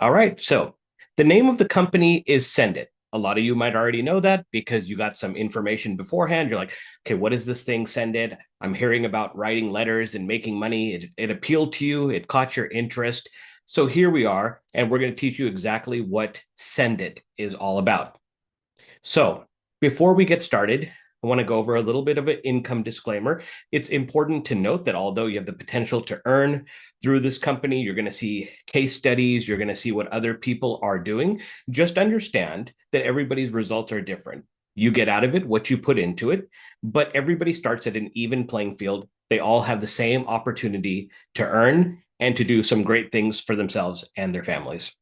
All right. So the name of the company is Send It. A lot of you might already know that because you got some information beforehand. You're like, okay, what is this thing? Send It. I'm hearing about writing letters and making money. It appealed to you. It caught your interest. So here we are, and we're going to teach you exactly what Send It is all about. So before we get started, I want to go over a little bit of an income disclaimer. It's important to note that although you have the potential to earn through this company, you're going to see case studies, you're going to see what other people are doing. Just understand that everybody's results are different. You get out of it what you put into it, but everybody starts at an even playing field. They all have the same opportunity to earn and to do some great things for themselves and their families.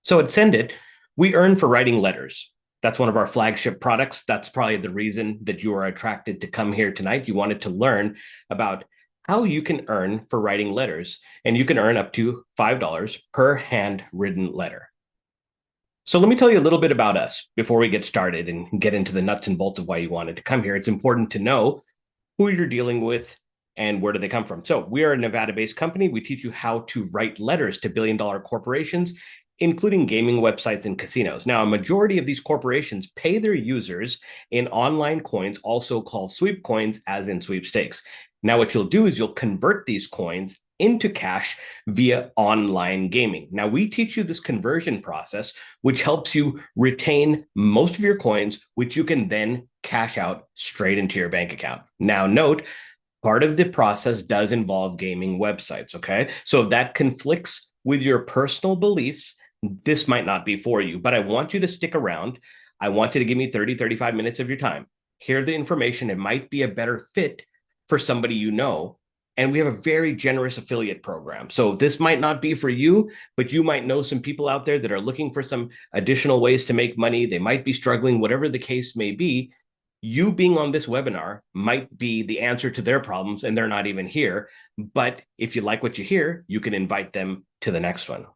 So at Send It, we earn for writing letters. That's one of our flagship products. That's probably the reason that you are attracted to come here tonight. You wanted to learn about how you can earn for writing letters, and you can earn up to $5 per handwritten letter. So let me tell you a little bit about us before we get started and get into the nuts and bolts of why you wanted to come here. It's important to know who you're dealing with and where do they come from. So we are a Nevada-based company. We teach you how to write letters to billion-dollar corporations, including gaming websites and casinos. Now, a majority of these corporations pay their users in online coins, also called sweep coins, as in sweepstakes. Now, what you'll do is you'll convert these coins into cash via online gaming. Now, we teach you this conversion process, which helps you retain most of your coins, which you can then cash out straight into your bank account. Now, note, part of the process does involve gaming websites, okay? So if that conflicts with your personal beliefs, this might not be for you, but I want you to stick around. I want you to give me 30, 35 minutes of your time. Hear the information. It might be a better fit for somebody you know. And we have a very generous affiliate program. So this might not be for you, but you might know some people out there that are looking for some additional ways to make money. They might be struggling, whatever the case may be. You being on this webinar might be the answer to their problems, and they're not even here. But if you like what you hear, you can invite them to the next one.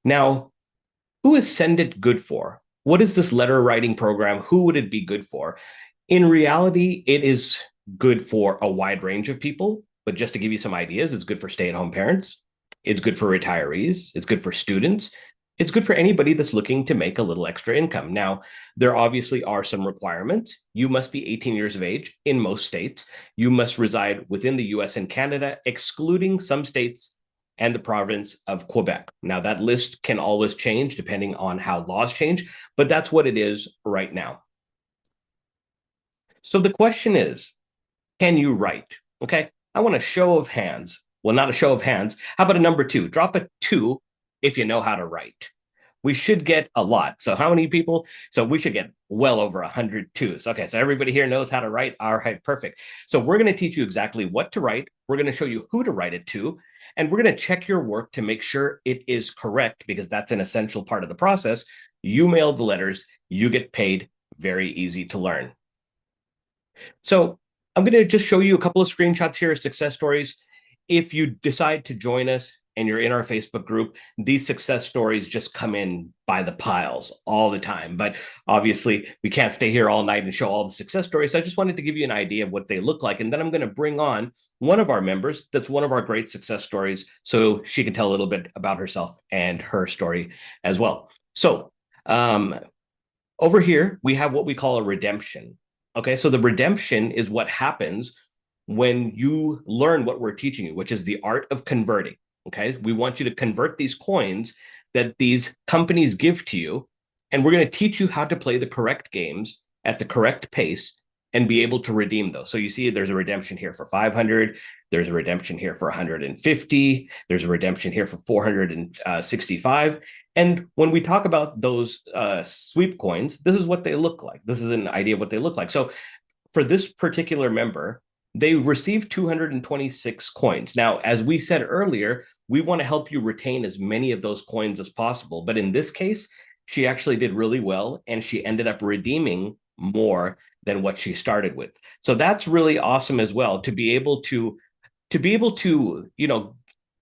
Now, who is Send It good for? What is this letter writing program? Who would it be good for? In reality, it is good for a wide range of people. But just to give you some ideas, it's good for stay-at-home parents. It's good for retirees. It's good for students. It's good for anybody that's looking to make a little extra income. Now, there obviously are some requirements. You must be 18 years of age in most states. You must reside within the US and Canada, excluding some states and the province of Quebec. Now, that list can always change depending on how laws change, but that's what it is right now. So the question is, can you write? Okay, I want a show of hands. Well, not a show of hands. How about a number two? Drop a two if you know how to write. We should get a lot. So how many people? So we should get well over 100 twos. Okay, so everybody here knows how to write. All right, perfect. So we're going to teach you exactly what to write. We're going to show you who to write it to. And we're going to check your work to make sure it is correct because that's an essential part of the process. You mail the letters, you get paid. Very easy to learn. So I'm going to just show you a couple of screenshots here of success stories. If you decide to join us and you're in our Facebook group, these success stories just come in by the piles all the time. But obviously, we can't stay here all night and show all the success stories. So I just wanted to give you an idea of what they look like. And then I'm going to bring on one of our members that's one of our great success stories so she can tell a little bit about herself and her story as well. So over here, we have what we call a redemption. Okay, so the redemption is what happens when you learn what we're teaching you, which is the art of converting. Okay, we want you to convert these coins that these companies give to you, and we're going to teach you how to play the correct games at the correct pace and be able to redeem those. So you see, there's a redemption here for 500. There's a redemption here for 150. There's a redemption here for 465. And when we talk about those sweep coins, this is what they look like. This is an idea of what they look like. So for this particular member, they received 226 coins. Now, as we said earlier, we want to help you retain as many of those coins as possible. But in this case, she actually did really well, and she ended up redeeming more than what she started with. So that's really awesome as well, to be able to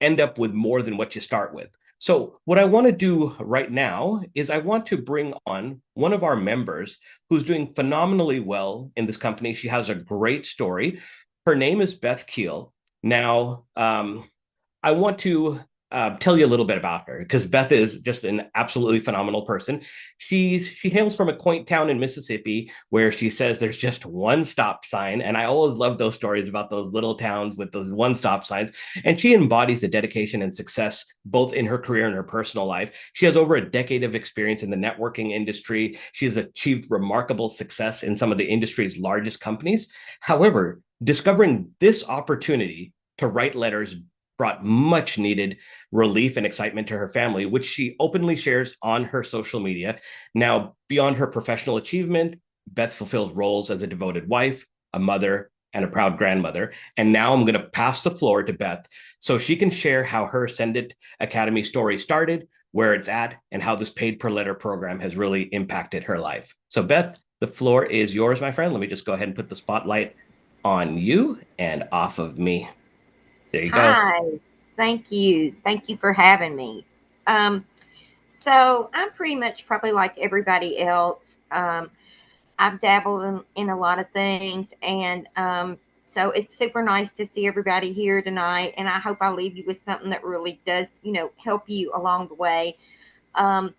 end up with more than what you start with. So what I want to do right now is I want to bring on one of our members who's doing phenomenally well in this company. She has a great story. Her name is Beth Keel. Now, I want to tell you a little bit about her because Beth is just an absolutely phenomenal person. She hails from a quaint town in Mississippi where she says there's just one stop sign, and I always love those stories about those little towns with those one stop signs. And she embodies the dedication and success both in her career and her personal life. She has over a decade of experience in the networking industry. She has achieved remarkable success in some of the industry's largest companies. However, discovering this opportunity to write letters brought much needed relief and excitement to her family, which she openly shares on her social media. Now, beyond her professional achievement, Beth fulfills roles as a devoted wife, a mother, and a proud grandmother. And now I'm going to pass the floor to Beth so she can share how her Send It Academy story started, where it's at, and how this paid per letter program has really impacted her life. So, Beth, the floor is yours, my friend. Let me just go ahead and put the spotlight on you and off of me. There you go. Hi, thank you. Thank you for having me. Um, so I'm pretty much probably like everybody else. I've dabbled in a lot of things, and so it's super nice to see everybody here tonight. And I hope I leave you with something that really does, help you along the way. Um,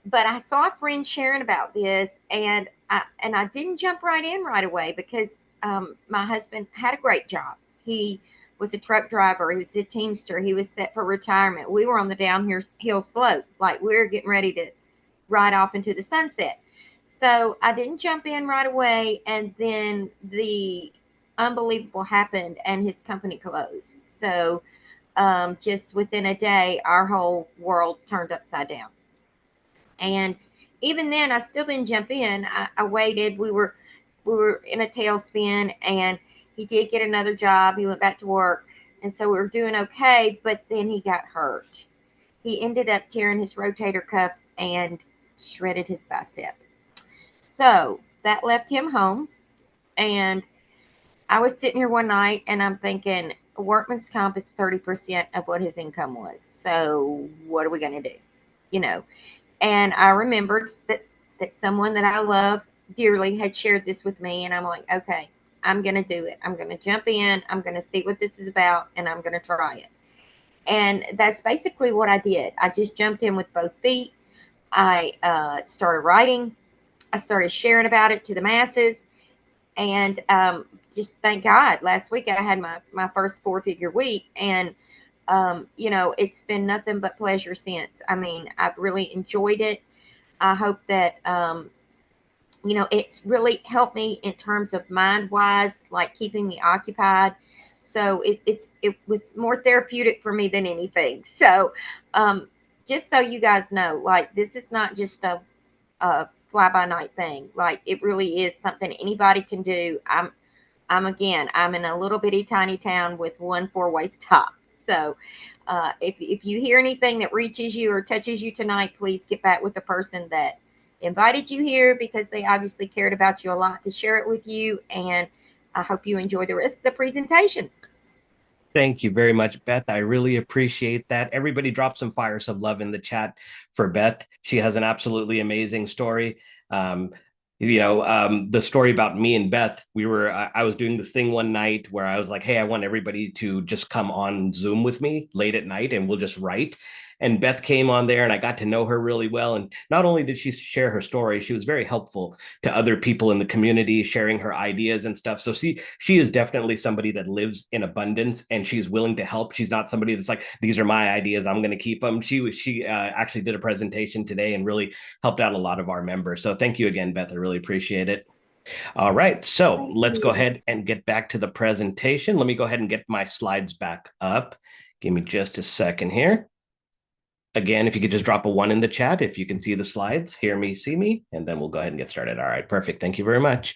but I saw a friend sharing about this, and I didn't jump right in right away because my husband had a great job. He was a truck driver. He was a teamster. He was set for retirement. We were on the downhill slope, like we were getting ready to ride off into the sunset. So I didn't jump in right away, and then the unbelievable happened, and his company closed. So just within a day, our whole world turned upside down. And even then, I still didn't jump in. I waited. We were in a tailspin, and he did get another job. He went back to work, and so we were doing okay. But then he got hurt. He ended up tearing his rotator cuff and shredded his bicep. So that left him home, and I was sitting here one night, and I'm thinking, workman's comp is 30% of what his income was. So what are we going to do? You know, and I remembered that someone that I love dearly had shared this with me, and I'm like, okay, I'm gonna do it. I'm gonna jump in. I'm gonna see what this is about, and I'm gonna try it. And that's basically what I did. I just jumped in with both feet. I started writing. I started sharing about it to the masses, and just thank God, last week I had my first four-figure week, and it's been nothing but pleasure since. I mean, I've really enjoyed it. I hope that it's really helped me in terms of mind wise, like keeping me occupied. So it was more therapeutic for me than anything. So um, just so you guys know, like this is not just a fly by night thing. Like it really is something anybody can do. I'm in a little bitty tiny town with one four-way stop. So if you hear anything that reaches you or touches you tonight, please get back with the person that invited you here because they obviously cared about you a lot to share it with you. And I hope you enjoy the rest of the presentation. Thank you very much, Beth. I really appreciate that. Everybody drop some fire, some love in the chat for Beth. She has an absolutely amazing story. Um, the story about me and Beth, I was doing this thing one night where I was like, hey, I want everybody to just come on Zoom with me late at night and we'll just write. And Beth came on there and I got to know her really well. And not only did she share her story, she was very helpful to other people in the community, sharing her ideas and stuff. So she is definitely somebody that lives in abundance and she's willing to help. She's not somebody that's like, these are my ideas, I'm going to keep them. She actually did a presentation today and really helped out a lot of our members. So thank you again, Beth. I really appreciate it. All right, so Thank let's go you. ahead and get back to the presentation. Let me go ahead and get my slides back up. Give me just a second here. Again, if you could just drop a one in the chat, if you can see the slides, hear me, see me, and then we'll go ahead and get started. All right, perfect. Thank you very much.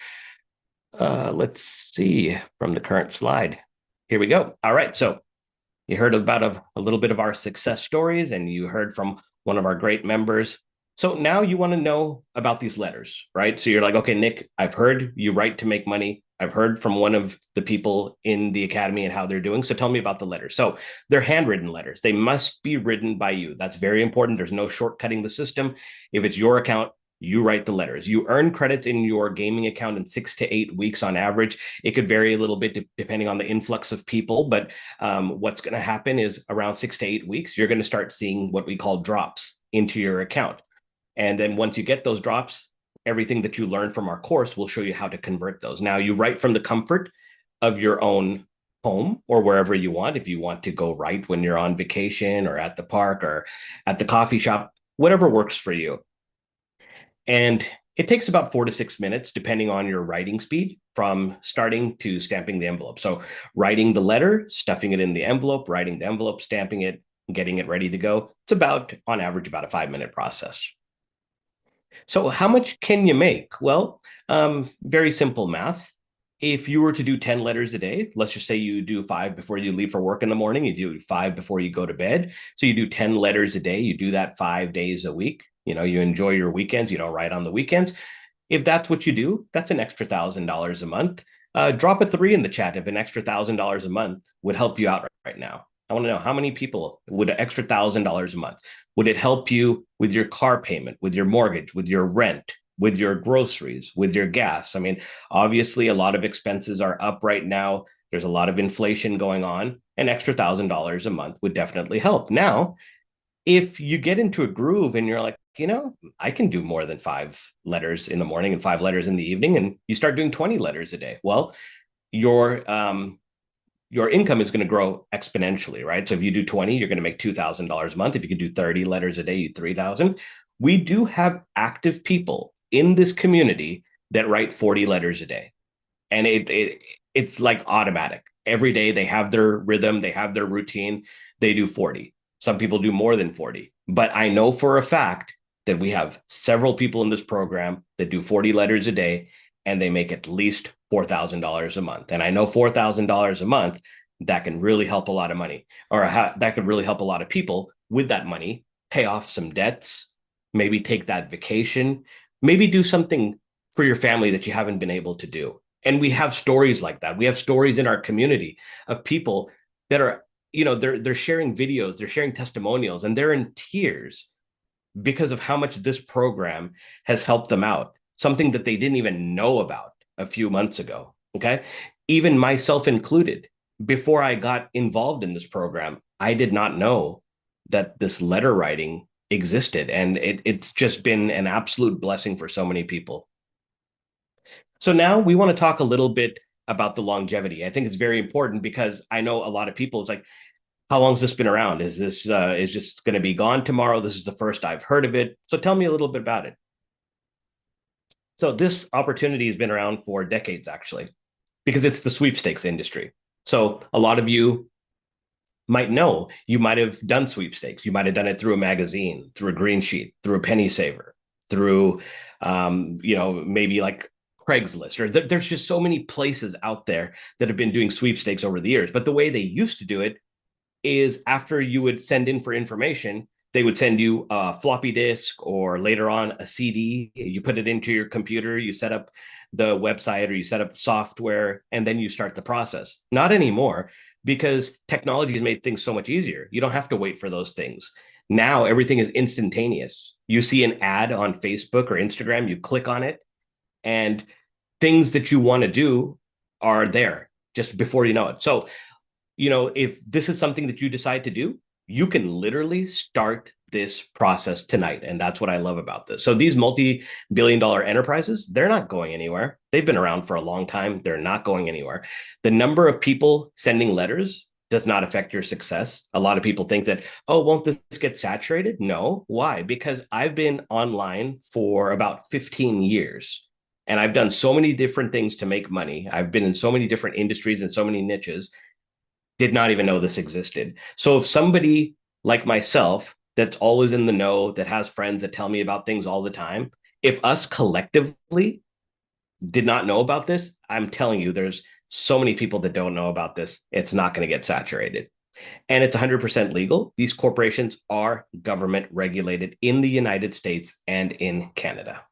Let's see from the current slide. Here we go. All right, so you heard about a little bit of our success stories and you heard from one of our great members. So now you want to know about these letters, right? So you're like, okay, Nick, I've heard you write to make money. I've heard from one of the people in the academy and how they're doing. So tell me about the letters. So they're handwritten letters. They must be written by you. That's very important. There's no shortcutting the system. If it's your account, You write the letters. You earn credits in your gaming account in 6 to 8 weeks on average. It could vary a little bit depending on the influx of people, but what's going to happen is around 6 to 8 weeks, you're going to start seeing what we call drops into your account. And then once you get those drops, everything that you learn from our course will show you how to convert those. Now, you write from the comfort of your own home or wherever you want. If you want to go write when you're on vacation or at the park or at the coffee shop, whatever works for you. And it takes about 4 to 6 minutes, depending on your writing speed, from starting to stamping the envelope. So, writing the letter, stuffing it in the envelope, writing the envelope, stamping it, getting it ready to go. It's about, on average, about a 5 minute process. So, how much can you make? Well, very simple math. If you were to do 10 letters a day, let's just say you do five before you leave for work in the morning, you do five before you go to bed. So, you do 10 letters a day, you do that 5 days a week. You enjoy your weekends, you don't write on the weekends. If that's what you do, that's an extra $1,000 a month. Drop a three in the chat if an extra $1,000 a month would help you out right now. I want to know how many people would an extra $1,000 a month? Would it help you with your car payment, with your mortgage, with your rent, with your groceries, with your gas? I mean, obviously, a lot of expenses are up right now. There's a lot of inflation going on. An extra $1,000 a month would definitely help. Now, if you get into a groove and you're like, I can do more than 5 letters in the morning and 5 letters in the evening, and you start doing 20 letters a day. Well, your income is going to grow exponentially, right? So if you do 20, you're going to make $2,000 a month. If you can do 30 letters a day, you 3,000. We do have active people in this community that write 40 letters a day. And it's like automatic. Every day they have their rhythm, they have their routine, they do 40. Some people do more than 40. But I know for a fact that we have several people in this program that do 40 letters a day and they make at least $4,000 a month. And I know $4,000 a month, that can really help a lot of money, or that could really help a lot of people with that money, pay off some debts, maybe take that vacation, maybe do something for your family that you haven't been able to do. And we have stories like that. We have stories in our community of people that are, they're sharing videos, they're sharing testimonials, and they're in tears because of how much this program has helped them out, something that they didn't even know about a few months ago. Okay. Even myself included, before I got involved in this program, I did not know that this letter writing existed. And it's just been an absolute blessing for so many people. So now we want to talk a little bit about the longevity. I think it's very important because I know a lot of people, it's like, how long has this been around? Is this is just going to be gone tomorrow? This is the first I've heard of it. So tell me a little bit about it. So this opportunity has been around for decades, actually, because it's the sweepstakes industry. So a lot of you might know, you might have done sweepstakes. You might have done it through a magazine, through a green sheet, through a penny saver, through, maybe like Craigslist, or there's just so many places out there that have been doing sweepstakes over the years. But the way they used to do it is after you would send in for information, they would send you a floppy disk or later on a CD. You put it into your computer, you set up the website or you set up the software, and then you start the process. Not anymore, because technology has made things so much easier. You don't have to wait for those things. Now everything is instantaneous. You see an ad on Facebook or Instagram, you click on it, and things that you want to do are there just before you know it. So if this is something that you decide to do, you can literally start this process tonight. And that's what I love about this. So these multi-billion-dollar enterprises, they're not going anywhere. They've been around for a long time. They're not going anywhere. The number of people sending letters does not affect your success. A lot of people think that, oh, won't this get saturated? No. Why? Because I've been online for about 15 years. And I've done so many different things to make money. I've been in so many different industries and so many niches, did not even know this existed. So if somebody like myself that's always in the know, that has friends that tell me about things all the time, if us collectively did not know about this, I'm telling you, there's so many people that don't know about this. It's not going to get saturated. And it's 100% legal. These corporations are government regulated in the United States and in Canada.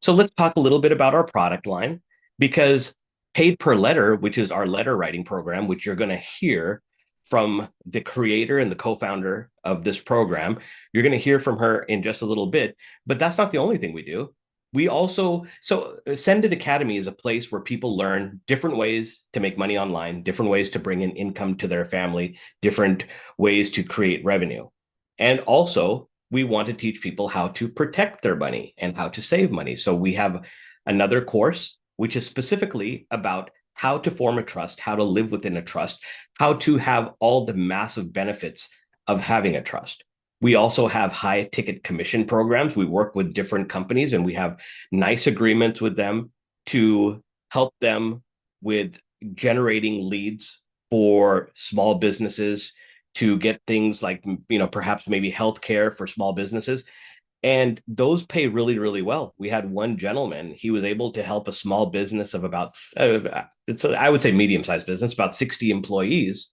So let's talk a little bit about our product line, because paid per letter, which is our letter writing program, which you're going to hear from the creator and the co-founder of this program. You're going to hear from her in just a little bit, but that's not the only thing we do. We also, so Send It Academy is a place where people learn different ways to make money online, different ways to bring in income to their family, different ways to create revenue. And also, we want to teach people how to protect their money and how to save money. So we have another course, which is specifically about how to form a trust, how to live within a trust, how to have all the massive benefits of having a trust. We also have high ticket commission programs. We work with different companies and we have nice agreements with them to help them with generating leads for small businesses, to get things like, perhaps maybe healthcare for small businesses. And those pay really, really well. We had one gentleman, he was able to help a small business of about, I would say medium sized business, about 60 employees,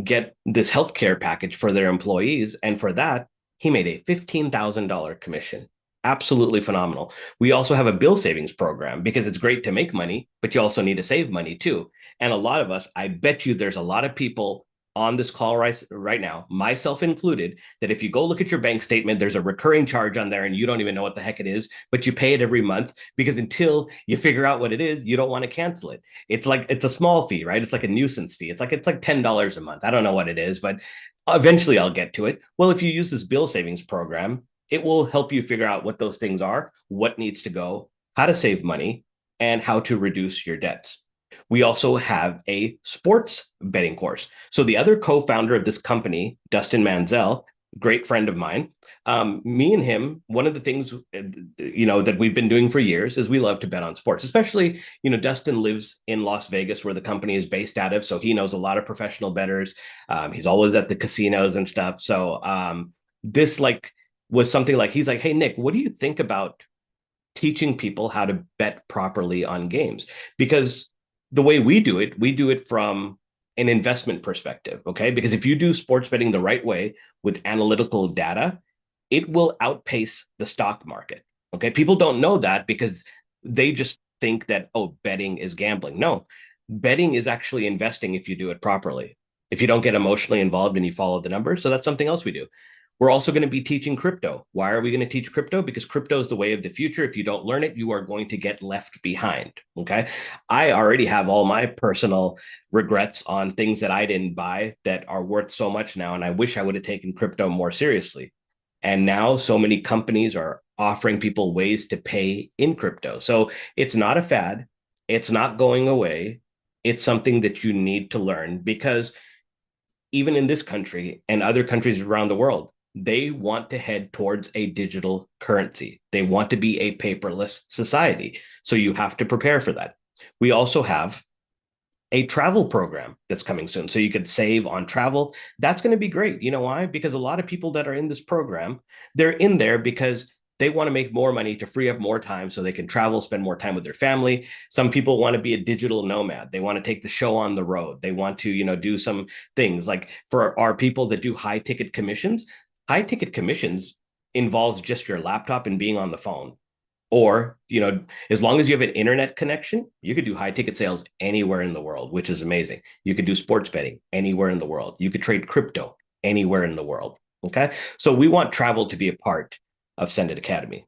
get this healthcare package for their employees. And for that, he made a $15,000 commission. Absolutely phenomenal. We also have a bill savings program because it's great to make money, but you also need to save money too. And a lot of us, I bet you there's a lot of people on this call right now, myself included, that if you go look at your bank statement, there's a recurring charge on there and you don't even know what the heck it is, but you pay it every month because until you figure out what it is, you don't want to cancel it. It's a small fee, right? It's like a nuisance fee. It's like $10 a month. I don't know what it is, but eventually I'll get to it. Well, if you use this bill savings program, it will help you figure out what those things are, what needs to go, how to save money, and how to reduce your debts. We also have a sports betting course. So the other co-founder of this company, Dustin Manzel, great friend of mine, me and him, one of the things that we've been doing for years is we love to bet on sports. Especially, Dustin lives in Las Vegas, where the company is based out of, so he knows a lot of professional bettors. He's always at the casinos and stuff. So this was something like, he's like, "Hey Nick, what do you think about teaching people how to bet properly on games?" Because the way we do it from an investment perspective, okay? Because if you do sports betting the right way with analytical data, it will outpace the stock market, okay? People don't know that because they just think that, oh, betting is gambling. No, betting is actually investing if you do it properly. If you don't get emotionally involved and you follow the numbers. So that's something else we do. We're also going to be teaching crypto. Why are we going to teach crypto? Because crypto is the way of the future. If you don't learn it, you are going to get left behind. Okay. I already have all my personal regrets on things that I didn't buy that are worth so much now. And I wish I would have taken crypto more seriously. And now so many companies are offering people ways to pay in crypto. So it's not a fad. It's not going away. It's something that you need to learn because even in this country and other countries around the world, they want to head towards a digital currency. They want to be a paperless society. So you have to prepare for that. We also have a travel program that's coming soon. So you could save on travel. That's going to be great. You know why? Because a lot of people that are in this program, they're in there because they want to make more money to free up more time so they can travel, spend more time with their family. Some people want to be a digital nomad. They want to take the show on the road. They want to, do some things like for our people that do high ticket commissions involves just your laptop and being on the phone. Or, as long as you have an internet connection, you could do high ticket sales anywhere in the world, which is amazing. You could do sports betting anywhere in the world. You could trade crypto anywhere in the world. Okay. So we want travel to be a part of Send It Academy.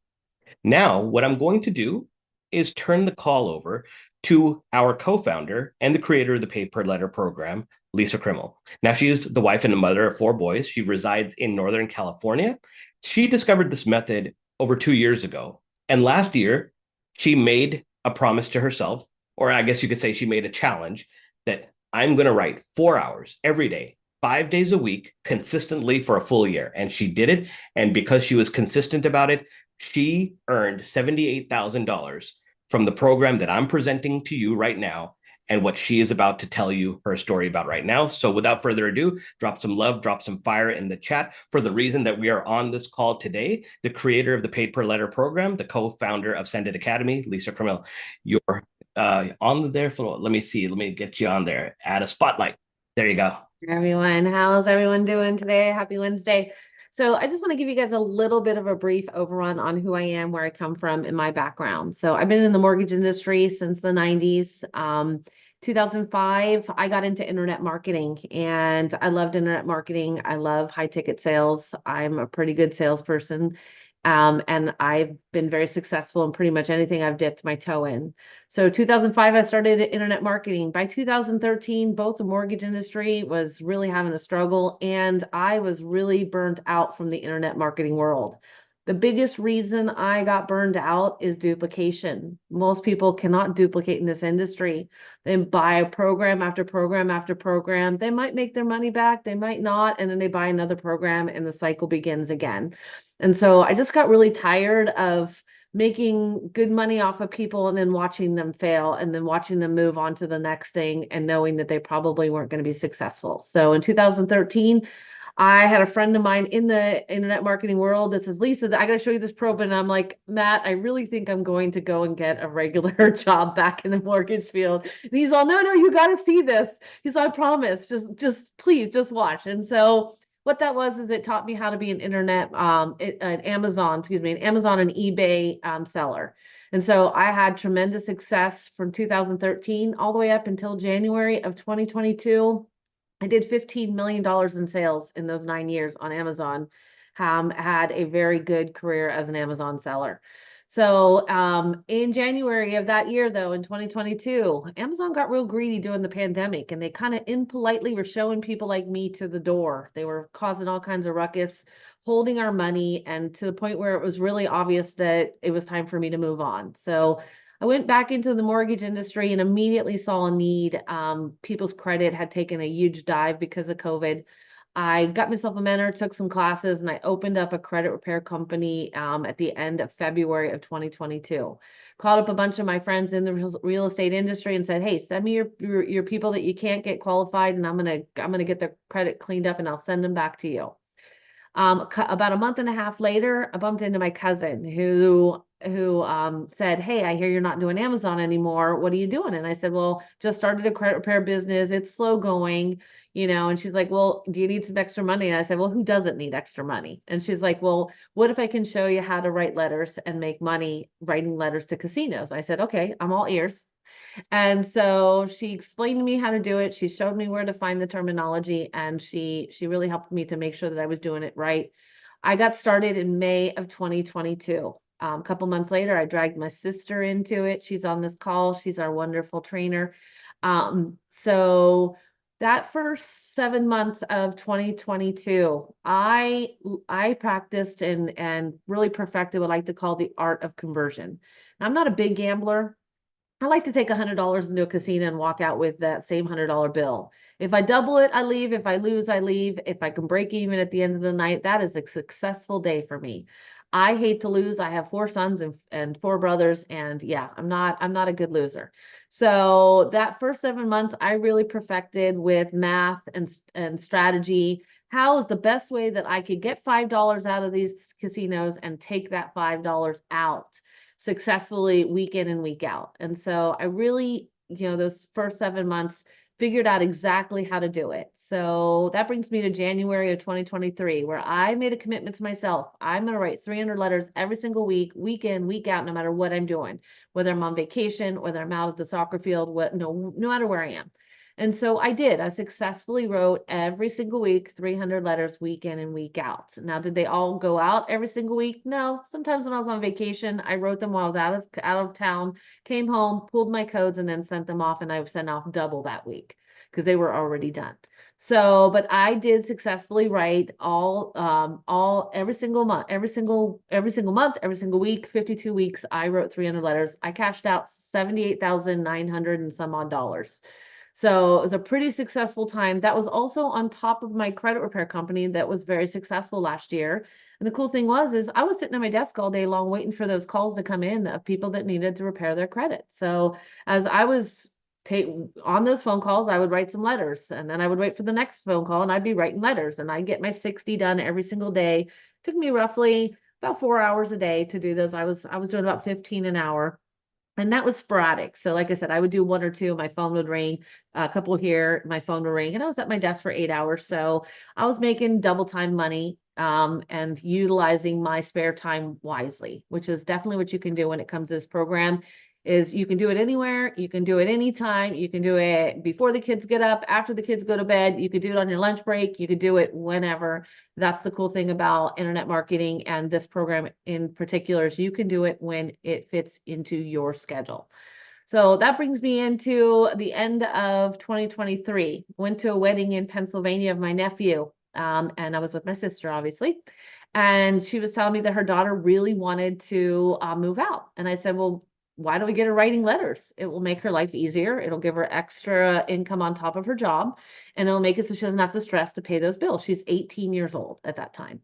Now, what I'm going to do is turn the call over to our co-founder and the creator of the Pay Per Letter program, Lisa Krimmel. Now, she is the wife and the mother of 4 boys. She resides in Northern California. She discovered this method over 2 years ago. And last year, she made a promise to herself, or I guess you could say she made a challenge that I'm going to write 4 hours every day, 5 days a week, consistently for a full year. And she did it. And because she was consistent about it, she earned $78,000 from the program that I'm presenting to you right now and what she is about to tell you her story about right now. So without further ado, drop some love, drop some fire in the chat for the reason that we are on this call today, the creator of the Paid Per Letter program, the co-founder of Send It Academy, Lisa Krimmel. You're on there for, let me see, let me get you on there. Add a spotlight. There you go. Everyone, how's everyone doing today? Happy Wednesday. So I just want to give you guys a little bit of a brief overrun on who I am, where I come from, and my background. So I've been in the mortgage industry since the 90s. 2005, I got into internet marketing and I loved internet marketing. I love high ticket sales. I'm a pretty good salesperson. And I've been very successful in pretty much anything I've dipped my toe in. So 2005, I started internet marketing. By 2013, both the mortgage industry was really having a struggle and I was really burnt out from the internet marketing world. The biggest reason I got burned out is duplication. Most people cannot duplicate in this industry. They buy program after program after program. They might make their money back, they might not, and then they buy another program and the cycle begins again. And so I just got really tired of making good money off of people and then watching them fail and then watching them move on to the next thing and knowing that they probably weren't going to be successful. So in 2013, I had a friend of mine in the internet marketing world that says, Lisa, I got to show you this program. And I'm like, Matt, I really think I'm going to go and get a regular job back in the mortgage field. And he's all, no, you got to see this. He's all, I promise, just please, just watch. And so what that was is it taught me how to be an internet, an Amazon and eBay seller. And so I had tremendous success from 2013 all the way up until January of 2022. I did $15 million in sales in those 9 years on Amazon. Had a very good career as an Amazon seller. So in January of that year, though, in 2022, Amazon got real greedy during the pandemic, and they kind of impolitely were showing people like me to the door. They were causing all kinds of ruckus, holding our money, and to the point where it was really obvious that it was time for me to move on. So I went back into the mortgage industry and immediately saw a need. People's credit had taken a huge dive because of COVID. I got myself a mentor, took some classes, and I opened up a credit repair company at the end of February of 2022. Called up a bunch of my friends in the real estate industry and said, "Hey, send me your people that you can't get qualified, and I'm gonna get their credit cleaned up, and I'll send them back to you." About a month and a half later, I bumped into my cousin who said, "Hey, I hear you're not doing Amazon anymore. What are you doing?" And I said, "Well, just started a credit repair business. It's slow going, you know." And she's like, "Well, do you need some extra money?" And I said, "Well, who doesn't need extra money?" And she's like, "Well, what if I can show you how to write letters and make money writing letters to casinos?" I said, "Okay, I'm all ears." And so she explained to me how to do it. She showed me where to find the terminology, and she really helped me to make sure that I was doing it right. I got started in May of 2022. A couple months later, I dragged my sister into it. She's on this call. She's our wonderful trainer. So that first 7 months of 2022, I practiced and really perfected what I like to call the art of conversion. I'm not a big gambler. I like to take $100 into a casino and walk out with that same $100 bill. If I double it, I leave. If I lose, I leave. If I can break even at the end of the night, that is a successful day for me. I hate to lose. I have 4 sons and 4 brothers, and yeah, I'm not a good loser. So that first 7 months, I really perfected with math and strategy. How is the best way that I could get $5 out of these casinos and take that $5 out successfully week in and week out. And so I really, those first 7 months figured out exactly how to do it. So that brings me to January of 2023, where I made a commitment to myself. I'm going to write 300 letters every single week, week in, week out, no matter what I'm doing, whether I'm on vacation, whether I'm out at the soccer field, no matter where I am. And so I did. I successfully wrote every single week, 300 letters week in and week out. Now, did they all go out every single week? No. Sometimes when I was on vacation, I wrote them while I was out of town, came home, pulled my codes, and then sent them off. And I sent off double that week because they were already done. So, but I did successfully write every single month, every single month, every single week, 52 weeks. I wrote 300 letters. I cashed out 78,900 and some odd dollars. So it was a pretty successful time. That was also on top of my credit repair company that was very successful last year. And the cool thing is I was sitting at my desk all day long waiting for those calls to come in of people that needed to repair their credit. So as I was on those phone calls, I would write some letters, and then I would wait for the next phone call and I'd be writing letters, and I'd get my 60 done every single day. It took me roughly about 4 hours a day to do those. I was doing about 15 an hour. And that was sporadic. So like I said, I would do 1 or 2, my phone would ring, a couple here, my phone would ring, and I was at my desk for 8 hours. So I was making double time money and utilizing my spare time wisely, which is definitely what you can do when it comes to this program. is you can do it anywhere, you can do it anytime, you can do it before the kids get up, after the kids go to bed, you could do it on your lunch break, you could do it whenever. That's the cool thing about internet marketing and this program in particular is you can do it when it fits into your schedule. So that brings me into the end of 2023. Went to a wedding in Pennsylvania of my nephew, and I was with my sister, obviously. And she was telling me that her daughter really wanted to move out. And I said, well, why don't we get her writing letters? It will make her life easier. It'll give her extra income on top of her job, and it'll make it so she doesn't have to stress to pay those bills. She's 18 years old at that time.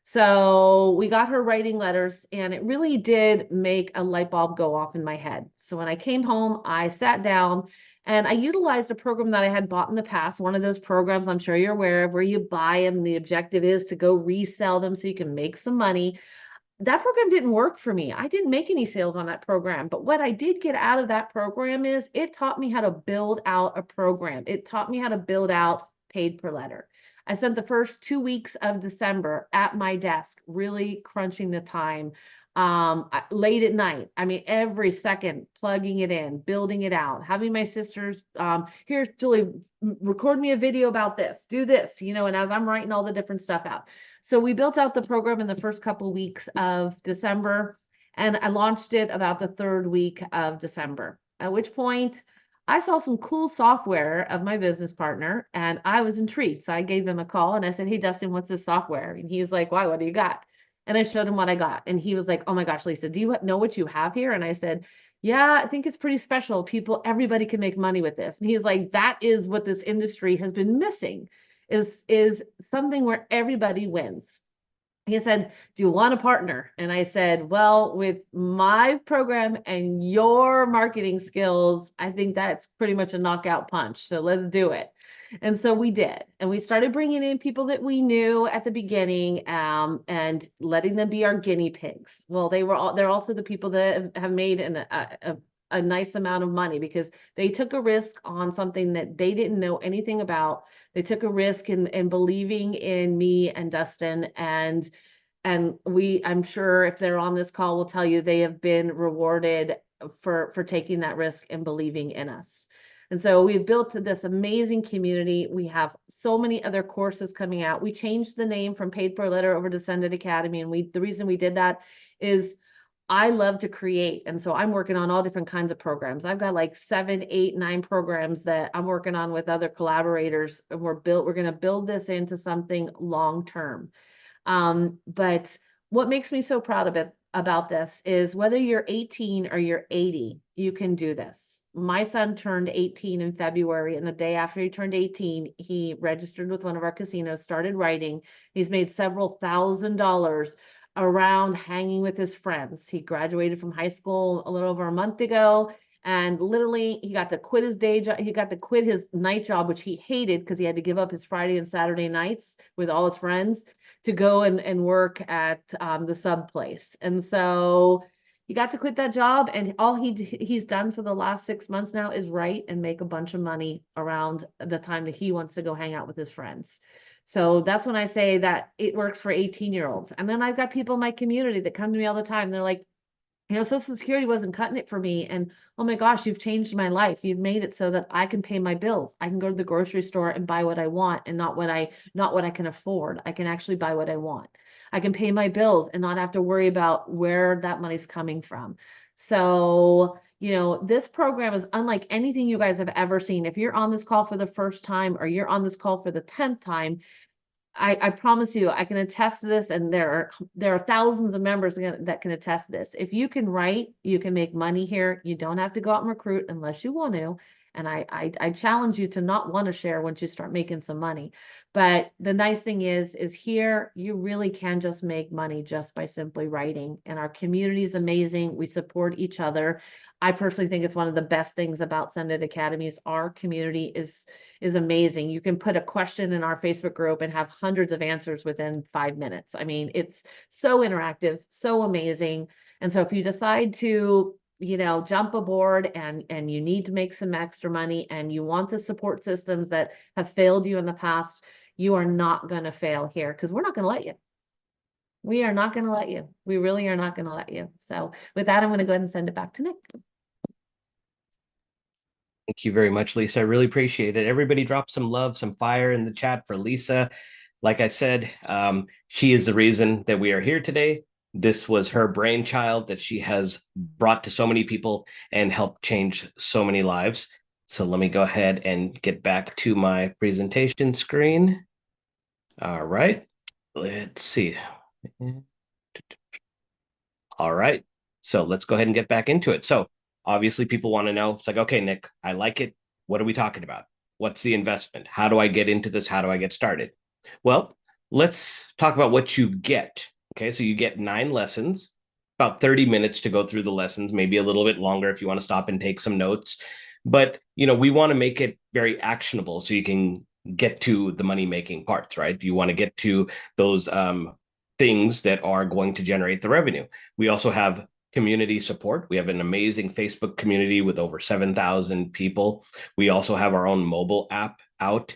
So we got her writing letters, and it really did make a light bulb go off in my head. So when I came home, I sat down and I utilized a program that I had bought in the past, one of those programs I'm sure you're aware of, where you buy them. The objective is to go resell them so you can make some money. That program didn't work for me. I didn't make any sales on that program. But what I did get out of that program is it taught me how to build out a program. It taught me how to build out paid per letter. I spent the first 2 weeks of December at my desk, really crunching the time, late at night. I mean, every second plugging it in, building it out, having my sisters, here, Julie, record me a video about this, do this, you know, and as I'm writing all the different stuff out. So we built out the program in the first couple weeks of December, and I launched it about the third week of December, at which point I saw some cool software of my business partner and I was intrigued. So I gave him a call and I said, hey, Dustin, what's this software? And he's like, why, what do you got? And I showed him what I got. And he was like, oh my gosh, Lisa, do you know what you have here? And I said, yeah, I think it's pretty special. Everybody can make money with this. And he's like, that is what this industry has been missing, is something where everybody wins. He said, do you want a partner? And I said, well, with my program and your marketing skills, I think that's pretty much a knockout punch. So let's do it. And so we did. And we started bringing in people that we knew at the beginning, and letting them be our guinea pigs. Well, they're also the people that have made a nice amount of money because they took a risk on something that they didn't know anything about. They took a risk in believing in me and Dustin, and I'm sure if they're on this call, will tell you they have been rewarded for taking that risk and believing in us. And so we've built this amazing community. We have so many other courses coming out. We changed the name from Paid Per Letter over to Send It Academy. And the reason we did that is I love to create. And so I'm working on all different kinds of programs. I've got like 7, 8, 9 programs that I'm working on with other collaborators. And we're going to build this into something long-term. But what makes me so proud of it about this is whether you're 18 or you're 80, you can do this. My son turned 18 in February, and the day after he turned 18, he registered with one of our casinos, started writing. He's made several $1,000s around hanging with his friends. He graduated from high school a little over a month ago, and literally he got to quit his day job. He got to quit his night job, which he hated because he had to give up his Friday and Saturday nights with all his friends to go and work at the sub place. And so he got to quit that job, and all he's done for the last 6 months now is write and make a bunch of money around the time that he wants to go hang out with his friends. So that's when I say that it works for 18-year-olds. And then I've got people in my community that come to me all the time. They're like, you know, Social Security wasn't cutting it for me. And oh my gosh, you've changed my life. You've made it so that I can pay my bills. I can go to the grocery store and buy what I want and not what I can afford. I can actually buy what I want. I can pay my bills and not have to worry about where that money's coming from. So, you know, this program is unlike anything you guys have ever seen. If you're on this call for the first time or you're on this call for the 10th time, I promise you, I can attest to this, and there are thousands of members that can attest to this. If you can write, you can make money here. You don't have to go out and recruit unless you want to. And I challenge you to not want to share once you start making some money. But the nice thing is here, you really can just make money just by simply writing. And our community is amazing. We support each other. I personally think it's one of the best things about Send It Academy is our community is amazing. You can put a question in our Facebook group and have hundreds of answers within 5 minutes. I mean, it's so interactive, so amazing. And so if you decide to, you know, jump aboard and you need to make some extra money and you want the support systems that have failed you in the past, you are not going to fail here because we're not going to let you. We are not going to let you. We really are not going to let you. So with that, I'm going to go ahead and send it back to Nick. Thank you very much, Lisa. I really appreciate it. Everybody drop some love, some fire in the chat for Lisa. Like I said, she is the reason that we are here today. This was her brainchild that she has brought to so many people and helped change so many lives. So let me go ahead and get back to my presentation screen. All right, let's see. All right. So let's go ahead and get back into it. So obviously people want to know, it's like, okay, Nick, I like it. What are we talking about? What's the investment? How do I get into this? How do I get started? Well, let's talk about what you get. Okay. So you get 9 lessons, about 30 minutes to go through the lessons, maybe a little bit longer if you want to stop and take some notes. But, we want to make it very actionable so you can get to the money making parts, right? You want to get to those things that are going to generate the revenue. We also have community support. We have an amazing Facebook community with over 7,000 people. We also have our own mobile app out.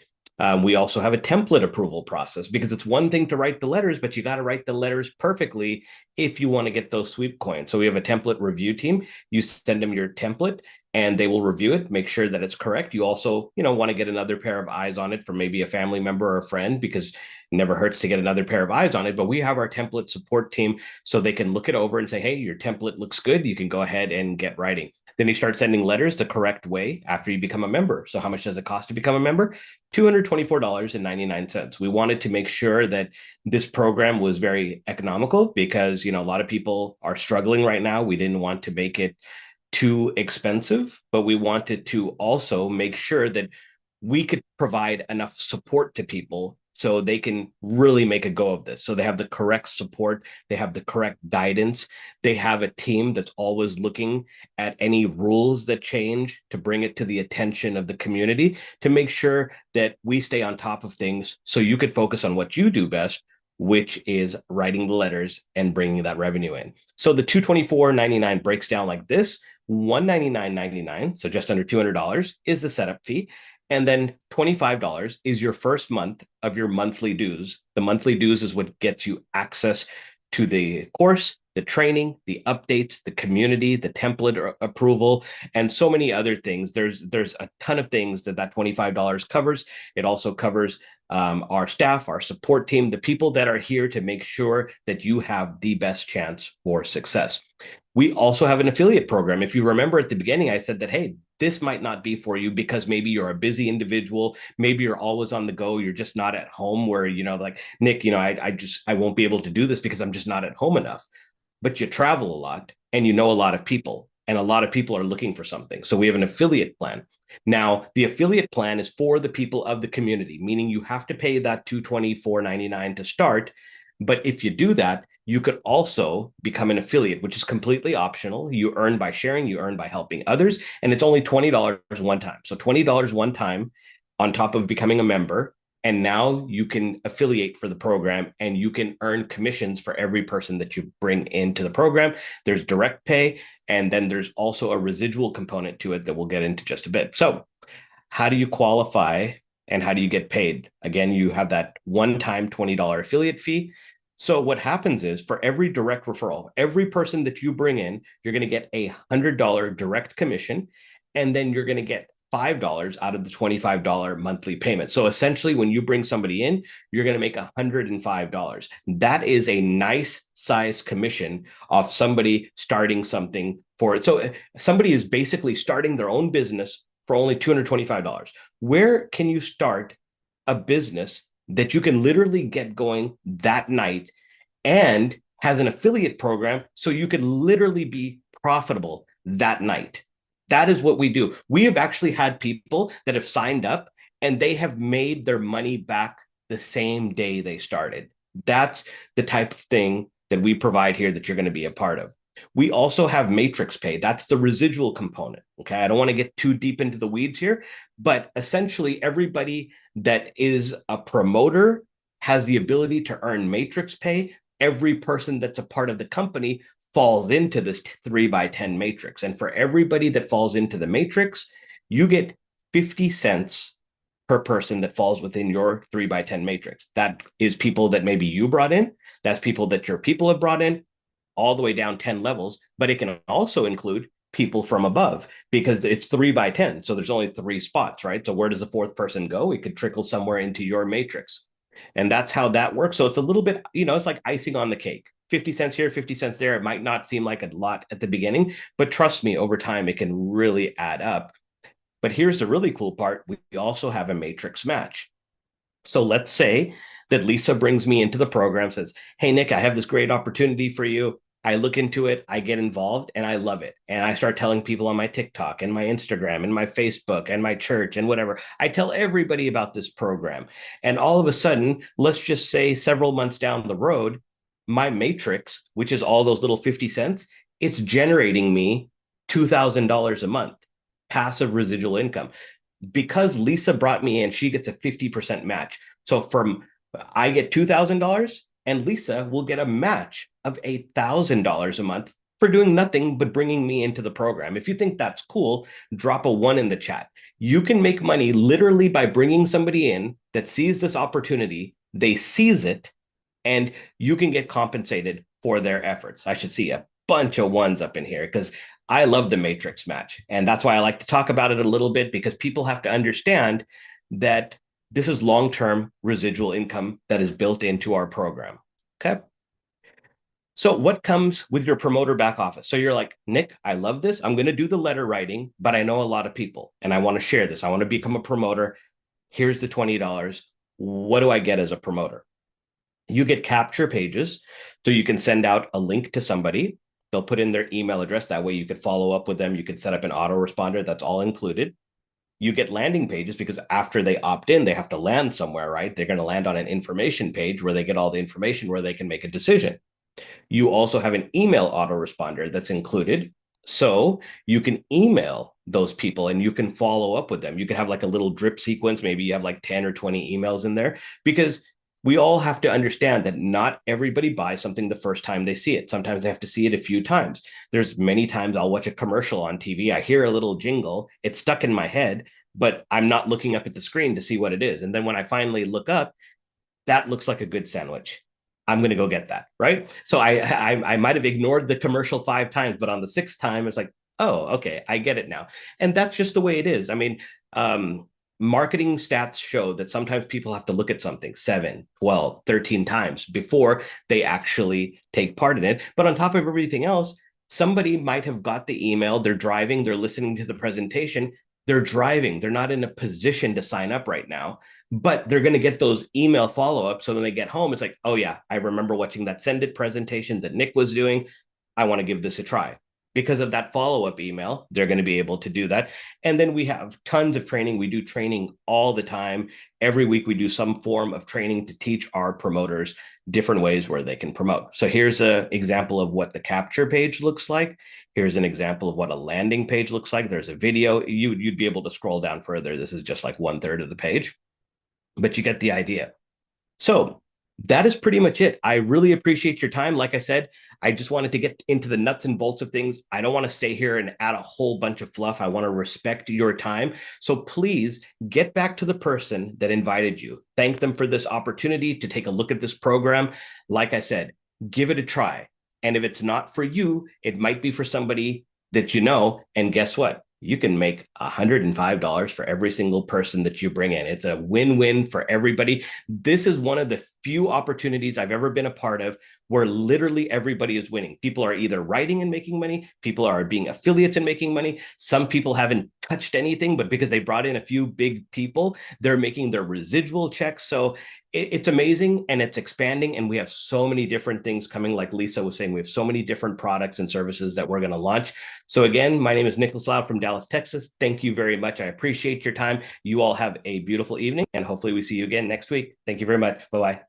We also have a template approval process because it's one thing to write the letters, but you got to write the letters perfectly if you want to get those sweep coins. So we have a template review team. You send them your template and they will review it, make sure that it's correct. You also, want to get another pair of eyes on it from maybe a family member or a friend because never hurts to get another pair of eyes on it. But we have our template support team so they can look it over and say, hey, your template looks good. You can go ahead and get writing. Then you start sending letters the correct way after you become a member. So how much does it cost to become a member? $224.99. We wanted to make sure that this program was very economical because, a lot of people are struggling right now. We didn't want to make it too expensive, but we wanted to also make sure that we could provide enough support to people so they can really make a go of this. So they have the correct support, they have the correct guidance, they have a team that's always looking at any rules that change to bring it to the attention of the community to make sure that we stay on top of things so you could focus on what you do best, which is writing the letters and bringing that revenue in. So the 224.99 breaks down like this. 199.99, so just under $200, is the setup fee. And then $25 is your first month of your monthly dues. The monthly dues is what gets you access to the course, the training, the updates, the community, the template approval, and so many other things. There's a ton of things that $25 covers. It also covers our staff, our support team, the people that are here to make sure that you have the best chance for success. We also have an affiliate program. If you remember at the beginning, I said that, hey, this might not be for you because maybe you're a busy individual. Maybe you're always on the go. You're just not at home where, like, Nick, I won't be able to do this because I'm just not at home enough. But you travel a lot and you know a lot of people and a lot of people are looking for something. So we have an affiliate plan. Now, the affiliate plan is for the people of the community, meaning you have to pay that $224.99 to start. But if you do that, you could also become an affiliate, which is completely optional. You earn by sharing, you earn by helping others, and it's only $20 one time. So $20 one time on top of becoming a member. And now you can affiliate for the program and you can earn commissions for every person that you bring into the program. There's direct pay, and then there's also a residual component to it that we'll get into just a bit. So how do you qualify and how do you get paid? Again, you have that one-time $20 affiliate fee. So what happens is for every direct referral, every person that you bring in, you're going to get a $100 direct commission, and then you're going to get $5 out of the $25 monthly payment. So essentially, when you bring somebody in, you're going to make $105. That is a nice size commission off somebody starting something for it. So somebody is basically starting their own business for only $225. Where can you start a business that you can literally get going that night and has an affiliate program so you could literally be profitable that night? That is what we do. We have actually had people that have signed up and they have made their money back the same day they started. That's the type of thing that we provide here that you're going to be a part of. We also have matrix pay. That's the residual component. Okay. I don't want to get too deep into the weeds here, but essentially everybody that is a promoter has the ability to earn matrix pay. Every person that's a part of the company falls into this 3x10 matrix. And for everybody that falls into the matrix, you get 50 cents per person that falls within your 3x10 matrix. That is people that maybe you brought in. That's people that your people have brought in, all the way down 10 levels, but it can also include people from above because it's 3 by 10. So there's only 3 spots, right? So where does the fourth person go? It could trickle somewhere into your matrix. And that's how that works. So it's a little bit, it's like icing on the cake. 50 cents here, 50 cents there. It might not seem like a lot at the beginning, but trust me, over time, it can really add up. But here's the really cool part. We also have a matrix match. So let's say that Lisa brings me into the program, says, "Hey, Nick, I have this great opportunity for you." I look into it, I get involved, and I love it. And I start telling people on my TikTok and my Instagram and my Facebook and my church and whatever. I tell everybody about this program. And all of a sudden, let's just say several months down the road, my matrix, which is all those little 50 cents, it's generating me $2,000 a month passive residual income because Lisa brought me in. She gets a 50% match. So from I get $2,000 and Lisa will get a match of $1,000 a month for doing nothing but bringing me into the program. If you think that's cool, drop a 1 in the chat. You can make money literally by bringing somebody in that sees this opportunity, they seize it, and you can get compensated for their efforts. I should see a bunch of 1s up in here because I love the matrix match. And that's why I like to talk about it a little bit, because people have to understand that this is long-term residual income that is built into our program. Okay. So what comes with your promoter back office? So you're like, "Nick, I love this. I'm going to do the letter writing, but I know a lot of people and I want to share this. I want to become a promoter. Here's the $20. What do I get as a promoter?" You get capture pages. So you can send out a link to somebody. They'll put in their email address. That way you could follow up with them. You could set up an autoresponder. That's all included. You get landing pages because after they opt in, they have to land somewhere, right? They're going to land on an information page where they get all the information where they can make a decision. You also have an email autoresponder that's included. So you can email those people and you can follow up with them. You can have like a little drip sequence. Maybe you have like 10 or 20 emails in there, because we all have to understand that not everybody buys something the first time they see it. Sometimes they have to see it a few times. There's many times I'll watch a commercial on TV. I hear a little jingle. It's stuck in my head, but I'm not looking up at the screen to see what it is. And then when I finally look up, that looks like a good sandwich. I'm going to go get that, right? So I might have ignored the commercial 5 times, but on the 6th time, it's like, oh, okay, I get it now. And that's just the way it is. I mean, marketing stats show that sometimes people have to look at something 7, 12, 13 times before they actually take part in it. But on top of everything else, somebody might have got the email, they're driving, they're listening to the presentation, they're driving, they're not in a position to sign up right now, but they're going to get those email follow-ups. So when they get home, it's like, oh yeah, I remember watching that Send It presentation that Nick was doing. I want to give this a try. Because of that follow-up email, they're going to be able to do that. And then we have tons of training. We do training all the time. Every week we do some form of training to teach our promoters different ways where they can promote. So here's an example of what the capture page looks like. Here's an example of what a landing page looks like. There's a video. You'd be able to scroll down further. This is just like 1/3 of the page, but you get the idea. So that is pretty much it. I really appreciate your time. Like I said, I just wanted to get into the nuts and bolts of things. I don't want to stay here and add a whole bunch of fluff. I want to respect your time. So please get back to the person that invited you. Thank them for this opportunity to take a look at this program. Like I said, give it a try. And if it's not for you, it might be for somebody that you know. And guess what? You can make $105 for every single person that you bring in. It's a win-win for everybody. This is one of the few opportunities I've ever been a part of where literally everybody is winning. People are either writing and making money. People are being affiliates and making money. Some people haven't touched anything, but because they brought in a few big people, they're making their residual checks. So it's amazing and it's expanding. And we have so many different things coming. Like Lisa was saying, we have so many different products and services that we're going to launch. So again, my name is Nicholas Loud from Dallas, Texas. Thank you very much. I appreciate your time. You all have a beautiful evening and hopefully we see you again next week. Thank you very much. Bye-bye.